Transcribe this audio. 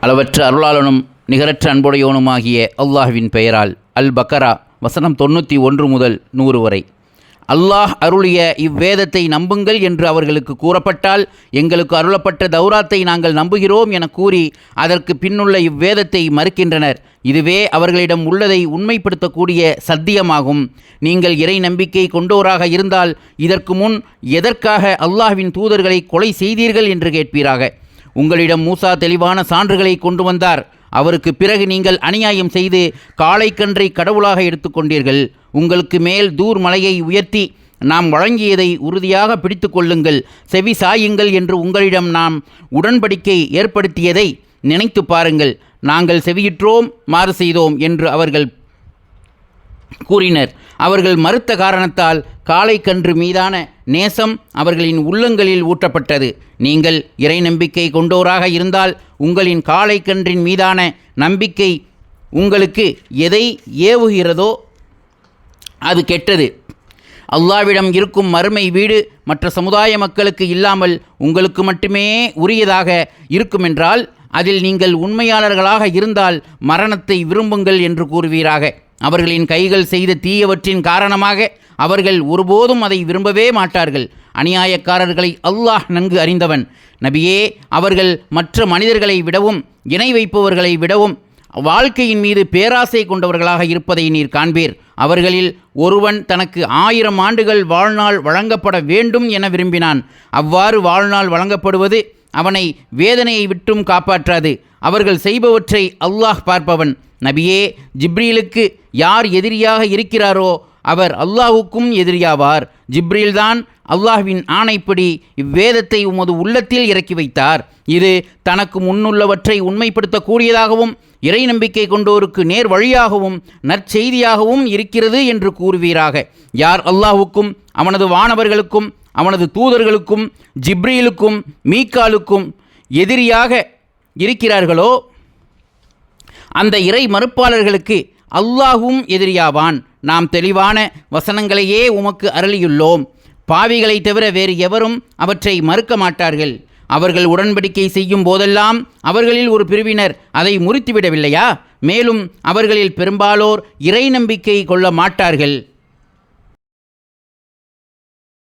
அளவற்ற அருளாளனும் நிகரற்ற அன்புடையோனுமாகிய அல்லாஹ்வின் பெயரால் அல் பக்கரா வசனம் 91 முதல் 100 வரை. அல்லாஹ் அருளிய இவ்வேதத்தை நம்புங்கள் என்று அவர்களுக்கு கூறப்பட்டால், எங்களுக்கு அருளப்பட்ட தௌராத்தை நாங்கள் நம்புகிறோம் என கூறி அதற்கு பின்னுள்ள இவ்வேதத்தை மறுக்கின்றனர். இதுவே அவர்களிடம் உள்ளதை உண்மைப்படுத்தக்கூடிய சத்தியமாகும். நீங்கள் இறை நம்பிக்கை கொண்டோராக இருந்தால் இதற்கு முன் எதற்காக அல்லாஹ்வின் தூதர்களை கொலை செய்தீர்கள் என்று கேட்பீராக. உங்களிடம் மூசா தெளிவான சான்றுகளை கொண்டு வந்தார். அவருக்கு பிறகு நீங்கள் அநியாயம் செய்து காளைக்கன்றை கடவுளாக எடுத்துக்கொண்டீர்கள். உங்களுக்கு மேல் தூர் மலையை உயர்த்தி நாம் வழங்கியதை உறுதியாக பிடித்து கொள்ளுங்கள், செவி சாயுங்கள் என்று உங்களிடம் நாம் உடன்படிக்கை ஏற்படுத்தியதை நினைத்து பாருங்கள். நாங்கள் செவியுற்றோம், மாறு செய்தோம் என்று அவர்கள் கூறினர். அவர்கள் மறுத்த காரணத்தால் காளைக்கன்று மீதான நேசம் அவர்களின் உள்ளங்களில் ஊற்றப்பட்டது. நீங்கள் இறை நம்பிக்கை கொண்டோராக இருந்தால் உங்களின் காளைக்கன்றின் மீதான நம்பிக்கை உங்களுக்கு எதை ஏவுகிறதோ அது கெட்டது. அல்லாஹ்விடம் இருக்கும் மறுமை வீடு மற்ற சமுதாய மக்களுக்கு இல்லாமல் உங்களுக்கு மட்டுமே உரியதாக இருக்குமென்றால் அதில் நீங்கள் உண்மையாளர்களாக இருந்தால் மரணத்தை விரும்புங்கள் என்று கூறுவீராக. அவர்களின் கைகள் செய்த தீயவற்றின் காரணமாக அவர்கள் ஒருபோதும் அதை விரும்பவே மாட்டார்கள். அநியாயக்காரர்களை அல்லாஹ் நன்கு அறிந்தவன். நபியே, அவர்கள் மற்ற மனிதர்களை விடவும் இணை வைப்பவர்களை விடவும் வாழ்க்கையின் மீது பேராசை கொண்டவர்களாக இருப்பதை நீர் காண்பீர். அவர்களில் ஒருவன் தனக்கு 1000 ஆண்டுகள் வாழ்நாள் வழங்கப்பட வேண்டும் என விரும்பினான். அவ்வாறு வாழ்நாள் வழங்கப்படுவது அவனை வேதனையை விட்டும் காப்பாற்றாது. அவர்கள் செய்பவற்றை அல்லாஹ் பார்ப்பவன். நபியே, ஜிப்ரீலுக்கு யார் எதிரியாக இருக்கிறாரோ அவர் அல்லாஹுக்கும் எதிரியாவார். ஜிப்ரீல்தான் அல்லாஹ்வின் ஆணைப்படி இவ்வேதத்தை உமது உள்ளத்தில் இறக்கி வைத்தார். இது தனக்கு முன்னுள்ளவற்றை உண்மைப்படுத்தக்கூடியதாகவும் இறை நம்பிக்கை கொண்டோருக்கு நேர் வழியாகவும் நற்செய்தியாகவும் இருக்கிறது என்று கூறுவீராக. யார் அல்லாஹுக்கும் அவனது வானவர்களுக்கும் அவனது தூதர்களுக்கும் ஜிப்ரீலுக்கும் மீகாலுக்கும் எதிரியாக இருக்கிறார்களோ அந்த இறை மறுப்பாளர்களுக்கு அல்லாஹும் எதிரியாவான். நாம் தெளிவான வசனங்களையே உமக்கு அருளியுள்ளோம். பாவிகளை தவிர வேறு எவரும் அவற்றை மறுக்க மாட்டார்கள். அவர்கள் உடன்படிக்கை செய்யும் போதெல்லாம் அவர்களில் ஒரு பிரிவினர் அதை முறித்துவிடவில்லையா? மேலும் அவர்களில் பெரும்பாலோர் இறை நம்பிக்கை கொள்ள மாட்டார்கள்.